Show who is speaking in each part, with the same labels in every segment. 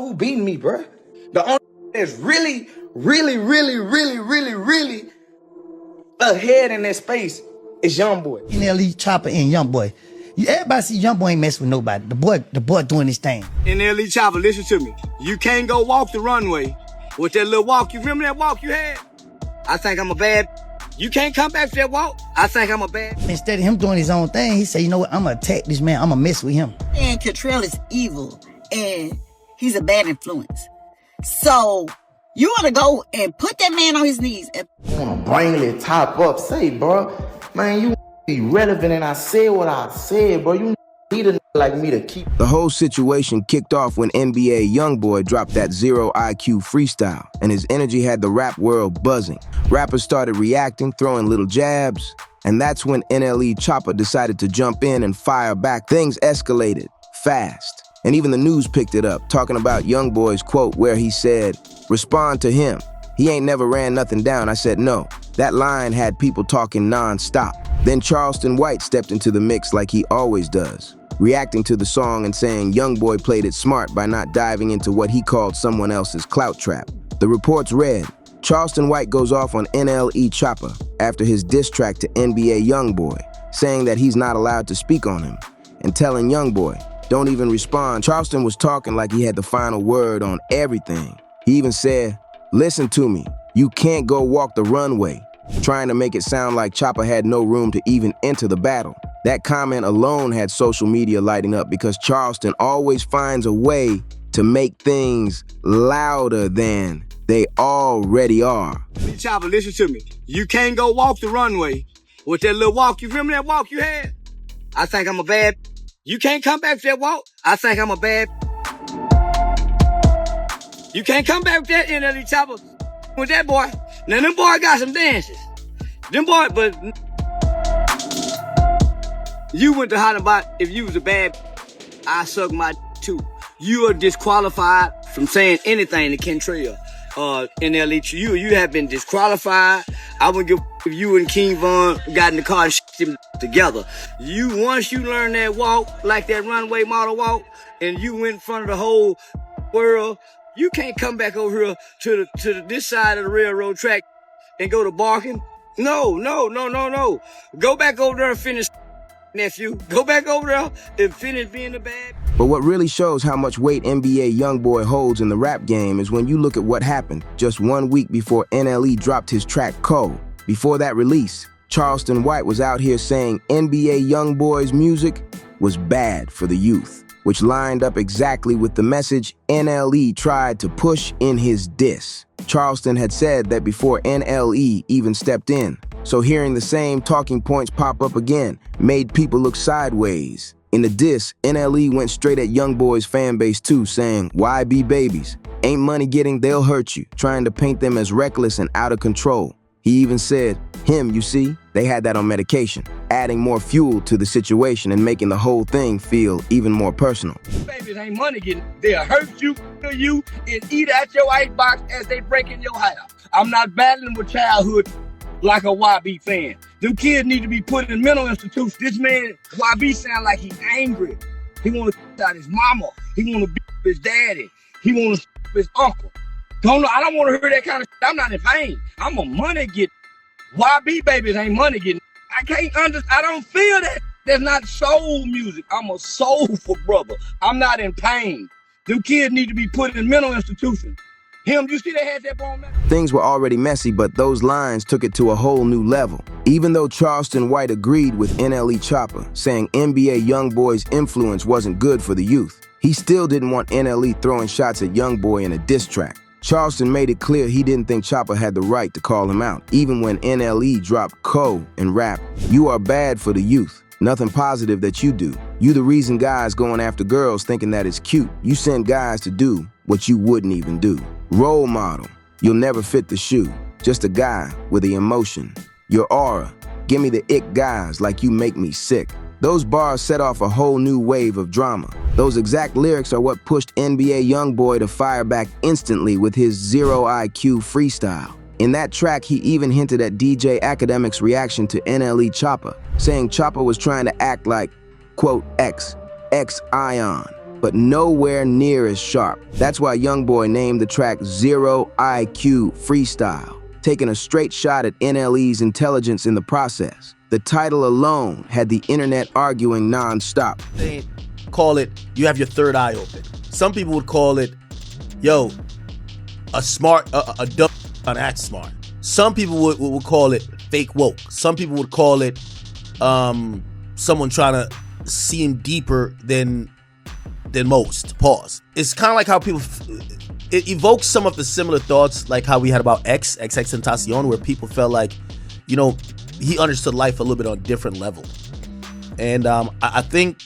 Speaker 1: know who beating me, bruh. The only that's really ahead in that space is YoungBoy.
Speaker 2: NLE Choppa and YoungBoy. Everybody see YoungBoy ain't messing with nobody. The boy doing his thing.
Speaker 3: NLE Choppa, listen to me. You can't go walk the runway with that little walk. You remember that walk you had? I think I'm a bad. You can't come back to that walk. I think I'm a bad.
Speaker 2: Instead of him doing his own thing, he said, you know what, I'm gonna attack this man. I'm gonna mess with him.
Speaker 4: And Cottrell is evil, and he's a bad influence. So you want to go and put that man on his knees and
Speaker 1: want to bring the top up, say, bro, man, you be relevant, and I said what I said, bro. You need a like me to keep.
Speaker 5: The whole situation kicked off when NBA YoungBoy dropped that zero IQ freestyle, and his energy had the rap world buzzing. Rappers started reacting, throwing little jabs, and that's when NLE Choppa decided to jump in and fire back. Things escalated fast, and even the news picked it up, talking about YoungBoy's quote where he said, "Respond to him. He ain't never ran nothing down." I said no. That line had people talking non-stop. Then Charleston White stepped into the mix like he always does, reacting to the song and saying YoungBoy played it smart by not diving into what he called someone else's clout trap. The reports read, Charleston White goes off on NLE Choppa after his diss track to NBA YoungBoy, saying that he's not allowed to speak on him, and telling YoungBoy, don't even respond. Charleston was talking like he had the final word on everything. He even said, listen to me, you can't go walk the runway, trying to make it sound like Choppa had no room to even enter the battle. That comment alone had social media lighting up because Charleston always finds a way to make things louder than they already are.
Speaker 3: Choppa, listen to me. You can't go walk the runway with that little walk. You remember that walk you had? I think I'm a bad. You can't come back to that walk. I think I'm a bad. You can't come back with that NLE Choppa with that boy. Now them boy got some dances. Them boy, but you went to holler about if you was a bad, I suck my too. You are disqualified from saying anything to Kentrell. NLE, you have been disqualified. I would give if you and King Von got in the car and shit together. Once you learn that walk, like that runway model walk, and you went in front of the whole world, you can't come back over here to this side of the railroad track and go to barking. No. Go back over there and finish, nephew. Go back over there and finish being the bad.
Speaker 5: But what really shows how much weight NBA YoungBoy holds in the rap game is when you look at what happened just 1 week before NLE dropped his track Cold. Before that release, Charleston White was out here saying NBA YoungBoy's music was bad for the youth, which lined up exactly with the message NLE tried to push in his diss. Charleston had said that before NLE even stepped in, so hearing the same talking points pop up again made people look sideways. In the diss, NLE went straight at YoungBoy's fan base too, saying, why be babies? Ain't money getting, they'll hurt you, trying to paint them as reckless and out of control. He even said, you see, they had that on medication, adding more fuel to the situation and making the whole thing feel even more personal.
Speaker 3: Babies ain't money getting, they'll hurt you, kill you, and eat out your icebox as they break in your house. I'm not battling with childhood like a YB fan. Them kids need to be put in mental institutions. This man, YB, sound like he's angry. He want to out his mama. He want to beat his daddy. He want to his uncle. I don't want to hear that kind of shit. I'm not in pain. I'm a money getter. YB babies ain't money getting. I don't feel that. That's not soul music. I'm a soulful brother. I'm not in pain. Them kids need to be put in mental institutions. You see they had that bone man?
Speaker 5: Things were already messy, but those lines took it to a whole new level. Even though Charleston White agreed with NLE Choppa, saying NBA YoungBoy's influence wasn't good for the youth, he still didn't want NLE throwing shots at YoungBoy in a diss track. Charleston made it clear he didn't think Choppa had the right to call him out, even when NLE dropped Co and rap, you are bad for the youth. Nothing positive that you do. You the reason guys going after girls thinking that it's cute. You send guys to do what you wouldn't even do. Role model, you'll never fit the shoe. Just a guy with the emotion. Your aura, give me the ick guys like you make me sick. Those bars set off a whole new wave of drama. Those exact lyrics are what pushed NBA YoungBoy to fire back instantly with his zero IQ freestyle. In that track, he even hinted at DJ Academic's reaction to NLE Choppa, saying Choppa was trying to act like, quote, X Ion. but nowhere near as sharp. That's why YoungBoy named the track Zero IQ Freestyle, taking a straight shot at NLE's intelligence in the process. The title alone had the internet arguing non-stop.
Speaker 6: They call it, you have your third eye open. Some people would call it, yo, a dumb trying to act smart. Some people would call it fake woke. Some people would call it someone trying to seem deeper than most. Pause. It's kind of like how people, it evokes some of the similar thoughts like how we had about XXXTentacion, where people felt like, you know, he understood life a little bit on a different level. And I think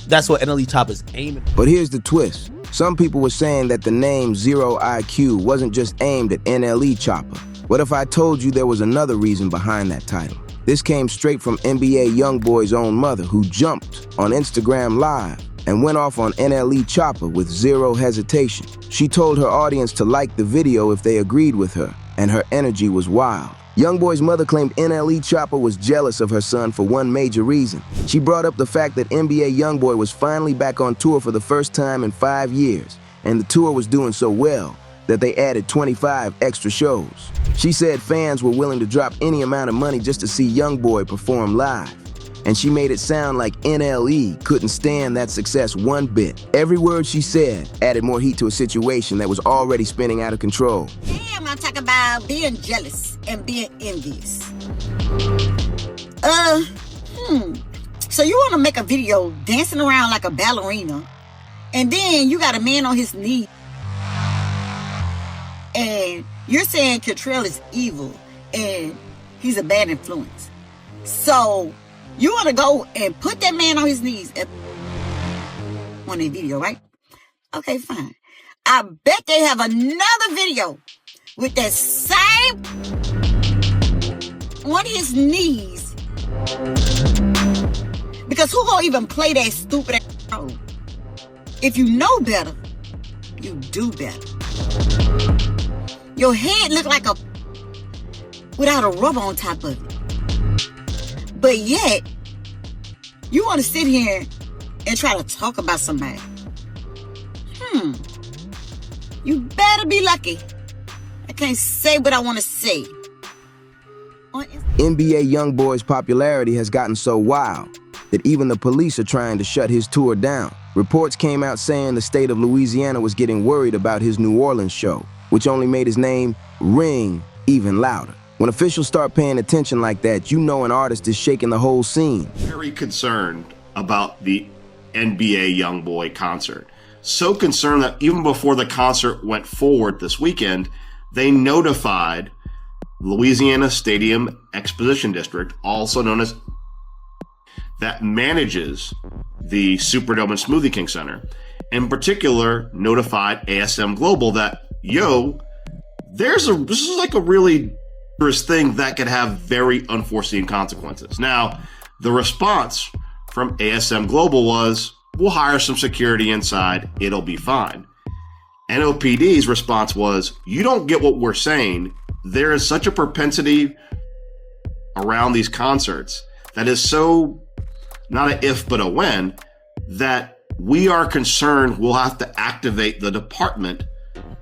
Speaker 6: that's what NLE Choppa is aiming.
Speaker 5: But here's the twist. Some people were saying that the name Zero IQ wasn't just aimed at NLE Choppa. What if I told you there was another reason behind that title? This came straight from NBA YoungBoy's own mother, who jumped on Instagram Live and went off on NLE Choppa with zero hesitation. She told her audience to like the video if they agreed with her, and her energy was wild. YoungBoy's mother claimed NLE Choppa was jealous of her son for one major reason. She brought up the fact that NBA YoungBoy was finally back on tour for the first time in 5 years, and the tour was doing so well that they added 25 extra shows. She said fans were willing to drop any amount of money just to see YoungBoy perform live. And she made it sound like NLE couldn't stand that success one bit. Every word she said added more heat to a situation that was already spinning out of control.
Speaker 4: Damn, I'm talking about being jealous and being envious. So you want to make a video dancing around like a ballerina, and then you got a man on his knee, and you're saying Cantrell is evil and he's a bad influence. So you want to go and put that man on his knees on a video, right? Okay, fine. I bet they have another video with that same on his knees. Because who gonna even play that stupid ass role? If you know better, you do better. Your head look like a without a rubber on top of it. But yet, you want to sit here and try to talk about somebody. You better be lucky. I can't say what I want to say.
Speaker 5: NBA YoungBoy's popularity has gotten so wild that even the police are trying to shut his tour down. Reports came out saying the state of Louisiana was getting worried about his New Orleans show, which only made his name ring even louder. When officials start paying attention like that, you know an artist is shaking the whole scene.
Speaker 7: Very concerned about the NBA YoungBoy concert. So concerned that even before the concert went forward this weekend, they notified Louisiana Stadium Exposition District, also known as that manages the Superdome and Smoothie King Center, in particular notified ASM Global that, yo, this is like a really dangerous thing that could have very unforeseen consequences. Now, the response from ASM Global was, we'll hire some security inside, it'll be fine. NOPD's response was, you don't get what we're saying. There is such a propensity around these concerts that is so not an if but a when, that we are concerned we'll have to activate the department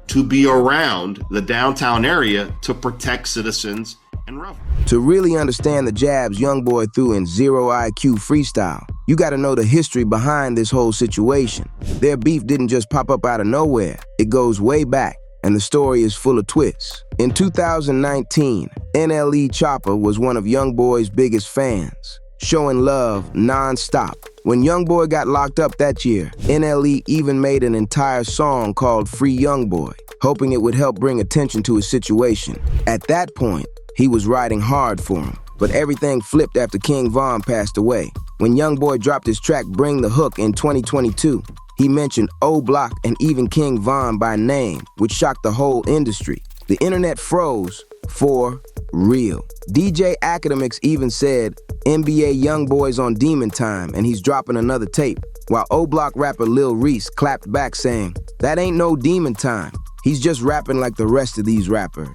Speaker 7: to be around the downtown area to protect citizens and revelers.
Speaker 5: To really understand the jabs YoungBoy threw in Zero IQ Freestyle, you gotta know the history behind this whole situation. Their beef didn't just pop up out of nowhere. It goes way back, and the story is full of twists. In 2019, NLE Choppa was one of YoungBoy's biggest fans, showing love non-stop. When YoungBoy got locked up that year, NLE even made an entire song called Free YoungBoy, hoping it would help bring attention to his situation. At that point, he was riding hard for him, but everything flipped after King Von passed away. When YoungBoy dropped his track Bring the Hook in 2022, he mentioned O Block and even King Von by name, which shocked the whole industry. The internet froze for real. DJ Academics even said NBA YoungBoy's on Demon Time and he's dropping another tape, while O Block rapper Lil Reese clapped back saying, that ain't no Demon Time. He's just rapping like the rest of these rappers.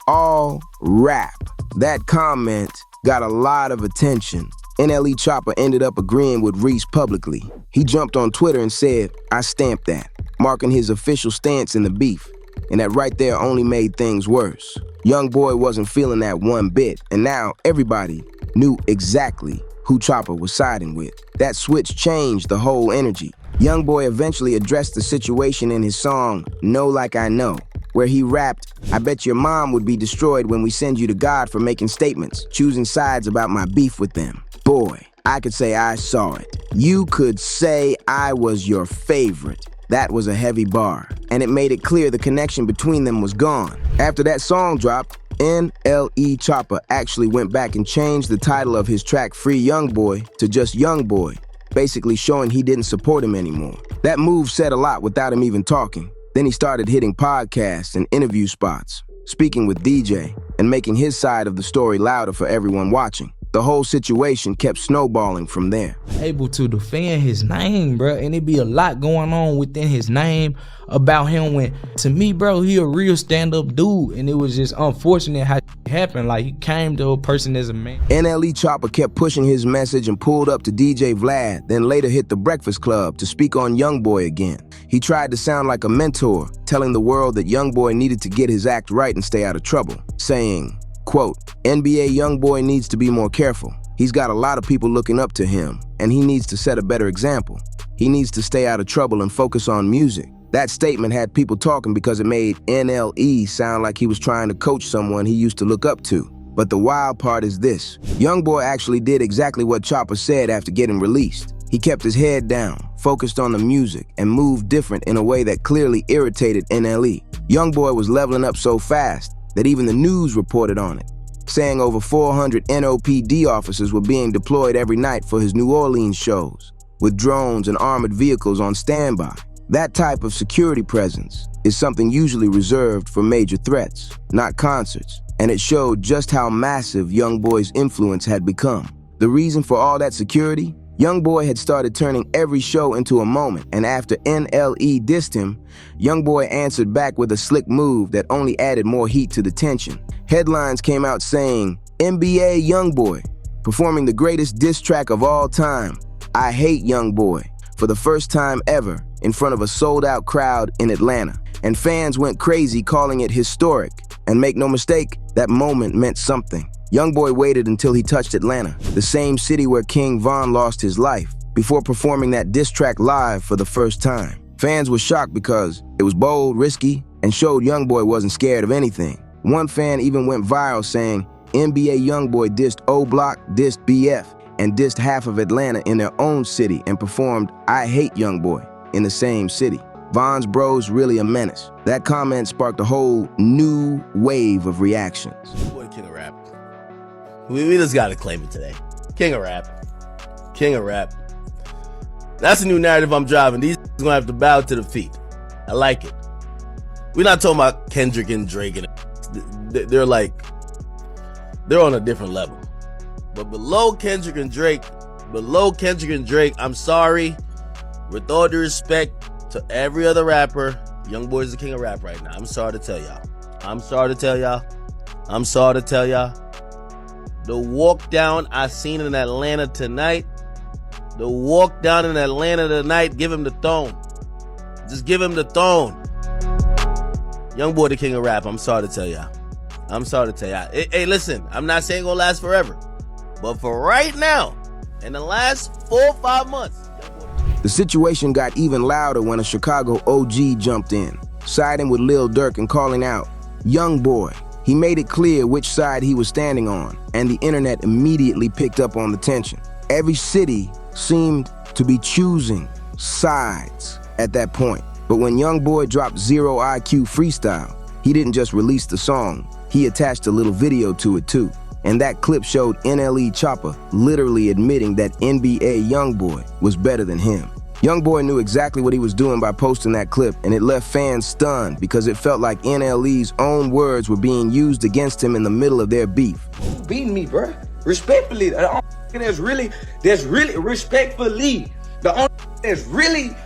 Speaker 5: All rap. That comment got a lot of attention, NLE Choppa ended up agreeing with Reese publicly. He jumped on Twitter and said, "I stamped that," marking his official stance in the beef. And that right there only made things worse. YoungBoy wasn't feeling that one bit, and now everybody knew exactly who Choppa was siding with. That switch changed the whole energy. YoungBoy eventually addressed the situation in his song, Know Like I Know, where he rapped, "I bet your mom would be destroyed when we send you to God for making statements, choosing sides about my beef with them. Boy, I could say I saw it. You could say I was your favorite." That was a heavy bar, and it made it clear the connection between them was gone. After that song dropped, NLE Choppa actually went back and changed the title of his track Free YoungBoy to just YoungBoy, basically showing he didn't support him anymore. That move said a lot without him even talking. Then he started hitting podcasts and interview spots, speaking with DJ, and making his side of the story louder for everyone watching. The whole situation kept snowballing from there.
Speaker 8: Able to defend his name, bro, and it be a lot going on within his name about him. When, to me, bro, he a real stand-up dude, and it was just unfortunate how it happened. Like, he came to a person as a man.
Speaker 5: NLE Choppa kept pushing his message and pulled up to DJ Vlad, then later hit the Breakfast Club to speak on YoungBoy again. He tried to sound like a mentor, telling the world that YoungBoy needed to get his act right and stay out of trouble, saying, quote, "NBA YoungBoy needs to be more careful. He's got a lot of people looking up to him, and he needs to set a better example. He needs to stay out of trouble and focus on music." That statement had people talking because it made NLE sound like he was trying to coach someone he used to look up to. But the wild part is this. YoungBoy actually did exactly what Choppa said after getting released. He kept his head down, focused on the music, and moved different in a way that clearly irritated NLE. YoungBoy was leveling up so fast that even the news reported on it, saying over 400 NOPD officers were being deployed every night for his New Orleans shows, with drones and armored vehicles on standby. That type of security presence is something usually reserved for major threats, not concerts, and it showed just how massive YoungBoy's influence had become. The reason for all that security? YoungBoy had started turning every show into a moment, and after NLE dissed him, YoungBoy answered back with a slick move that only added more heat to the tension. Headlines came out saying, "NBA YoungBoy, performing the greatest diss track of all time, I Hate YoungBoy," for the first time ever in front of a sold-out crowd in Atlanta. And fans went crazy calling it historic. And make no mistake, that moment meant something. YoungBoy waited until he touched Atlanta, the same city where King Von lost his life, before performing that diss track live for the first time. Fans were shocked because it was bold, risky, and showed YoungBoy wasn't scared of anything. One fan even went viral saying, "NBA YoungBoy dissed O Block, dissed BF, and dissed half of Atlanta in their own city and performed I Hate YoungBoy in the same city. Von's bro's really a menace." That comment sparked a whole new wave of reactions.
Speaker 6: Boy, King of Rap. We just gotta claim it today. King of Rap. King of Rap. That's a new narrative I'm driving. These gonna have to bow to defeat. I like it. We're not talking about Kendrick and Drake. They're on a different level. But below Kendrick and Drake, I'm sorry. With all due respect to every other rapper, YoungBoy's the king of rap right now. I'm sorry to tell y'all. The walk down I seen in Atlanta tonight. Give him the throne. Just give him the throne. YoungBoy the king of rap. I'm sorry to tell y'all. Hey, listen, I'm not saying it's gonna last forever. But for right now, in the last 4 or 5 months,
Speaker 5: The situation got even louder when a Chicago OG jumped in, siding with Lil Durk and calling out, "YoungBoy." He made it clear which side he was standing on, and the internet immediately picked up on the tension. Every city seemed to be choosing sides at that point. But when YoungBoy dropped Zero IQ Freestyle, he didn't just release the song, he attached a little video to it too. And that clip showed NLE Choppa literally admitting that NBA YoungBoy was better than him. YoungBoy knew exactly what he was doing by posting that clip, and it left fans stunned because it felt like NLE's own words were being used against him in the middle of their beef.
Speaker 9: Beating me, bro. Respectfully, the only that's really respectfully, the only that's really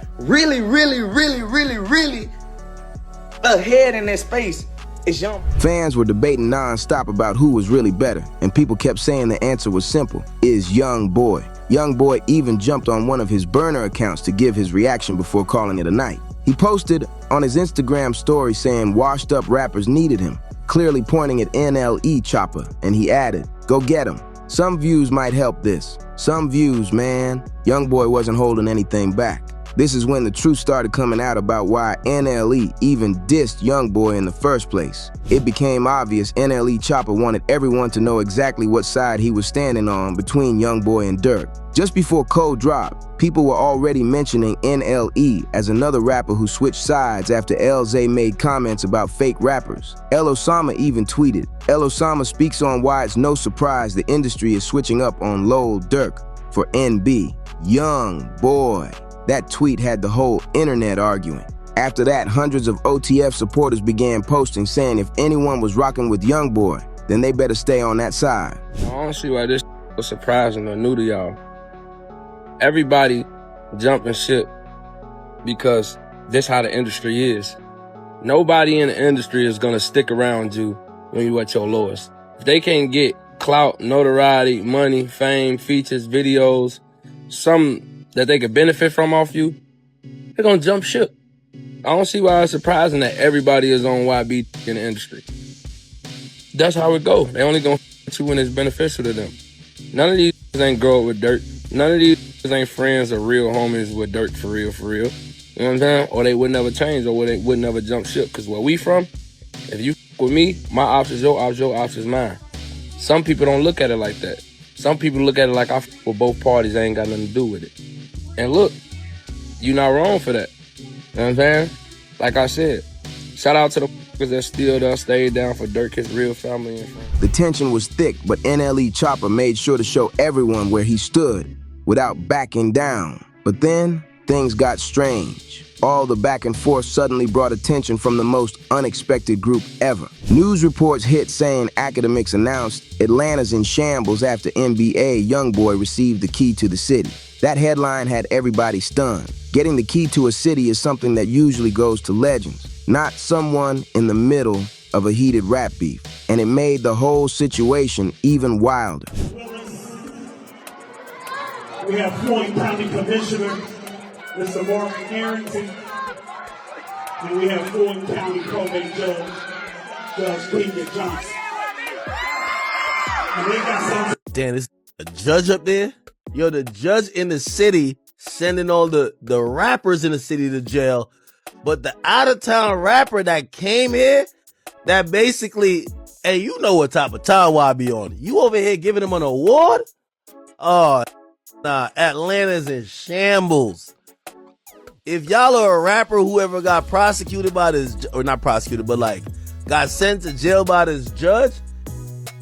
Speaker 9: ahead in that space It's Young.
Speaker 5: Fans were debating nonstop about who was really better, and people kept saying the answer was simple, is YoungBoy. YoungBoy even jumped on one of his burner accounts to give his reaction before calling it a night. He posted on his Instagram story saying washed up rappers needed him, clearly pointing at NLE Choppa, and he added, "Go get him. Some views might help this. Some views, man." YoungBoy wasn't holding anything back. This is when the truth started coming out about why NLE even dissed YoungBoy in the first place. It became obvious NLE Choppa wanted everyone to know exactly what side he was standing on between YoungBoy and Durk. Just before Code dropped, people were already mentioning NLE as another rapper who switched sides after LZ made comments about fake rappers. El Osama even tweeted, "El Osama speaks on why it's no surprise the industry is switching up on Lil Durk for NB, YoungBoy." That tweet had the whole internet arguing. After that, hundreds of OTF supporters began posting saying if anyone was rocking with YoungBoy, then they better stay on that side.
Speaker 10: I don't see why this was surprising or new to y'all. Everybody jumping ship because this how the industry is. Nobody in the industry is gonna stick around you when you at your lowest. If they can't get clout, notoriety, money, fame, features, videos, some that they could benefit from off you, they're gonna jump ship. I don't see why it's surprising that everybody is on YB in the industry. That's how it go. They only gonna f you when it's beneficial to them. None of these ain't grow up with Dirt. None of these ain't friends or real homies with Dirt for real, for real. You know what I'm saying? Or they would never change, or they would never jump ship. Cause where we from, if you f with me, my ops is your ops is mine. Some people don't look at it like that. Some people look at it like I f with both parties, I ain't got nothing to do with it. And look, you not wrong for that. You know what I'm saying? Like I said, shout out to the f***ers that still there, stayed down for Dirk, his real family and friends.
Speaker 5: The tension was thick, but NLE Choppa made sure to show everyone where he stood without backing down. But then, things got strange. All the back and forth suddenly brought attention from the most unexpected group ever. News reports hit saying academics announced Atlanta's in shambles after NBA YoungBoy received the key to the city. That headline had everybody stunned. Getting the key to a city is something that usually goes to legends, not someone in the middle of a heated rap beef. And it made the whole situation even wilder.
Speaker 11: We have Floyd County Commissioner, Mr. Mark Harrington, and we have Floyd County Probate Judge, Judge Peter Johnson. And they got something.
Speaker 6: Damn, there's a judge up there? Yo, the judge in the city sending all the rappers in the city to jail, but the out-of-town rapper that came here, that basically, hey, you know what type of time I be on. You over here giving him an award? Oh, nah, Atlanta's in shambles. If y'all are a rapper who ever got prosecuted by this, or not prosecuted, but like got sent to jail by this judge,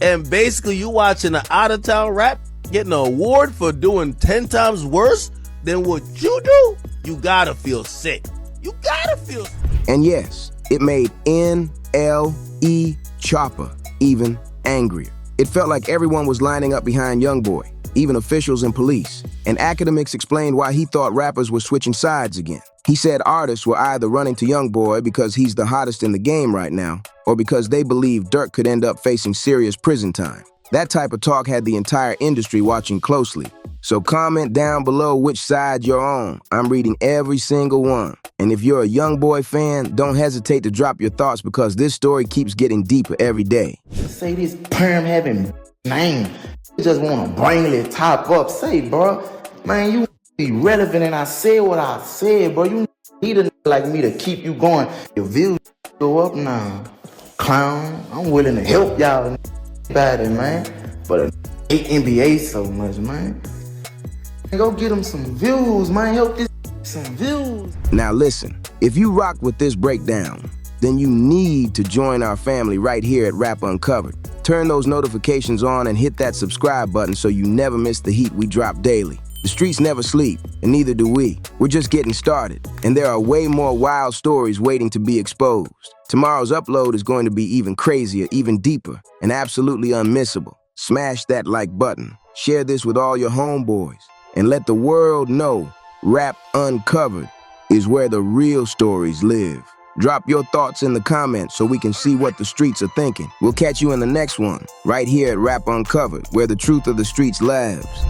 Speaker 6: and basically you watching an out-of-town rap getting an award for doing 10 times worse than what you do, you gotta feel sick. You gotta feel sick.
Speaker 5: And yes, it made NLE Choppa even angrier. It felt like everyone was lining up behind YoungBoy, even officials and police. And academics explained why he thought rappers were switching sides again. He said artists were either running to YoungBoy because he's the hottest in the game right now, or because they believed Durk could end up facing serious prison time. That type of talk had the entire industry watching closely. So comment down below which side you're on. I'm reading every single one. And if you're a YoungBoy fan, don't hesitate to drop your thoughts because this story keeps getting deeper every day.
Speaker 1: Say this perm having name. You just want to bring it top up. Say, bro, man, you be relevant and I said what I said, bro. You need a like me to keep you going. Your views go up now. Clown, I'm willing to help y'all about it, man. But I hate NBA so much, man. Go get them some views, man. Help this some views.
Speaker 5: Now listen, if you rock with this breakdown, then you need to join our family right here at Rap Uncovered. Turn those notifications on and hit that subscribe button so you never miss the heat we drop daily. The streets never sleep, and neither do we. We're just getting started, and there are way more wild stories waiting to be exposed. Tomorrow's upload is going to be even crazier, even deeper, and absolutely unmissable. Smash that like button, share this with all your homeboys, and let the world know Rap Uncovered is where the real stories live. Drop your thoughts in the comments so we can see what the streets are thinking. We'll catch you in the next one, right here at Rap Uncovered, where the truth of the streets lives.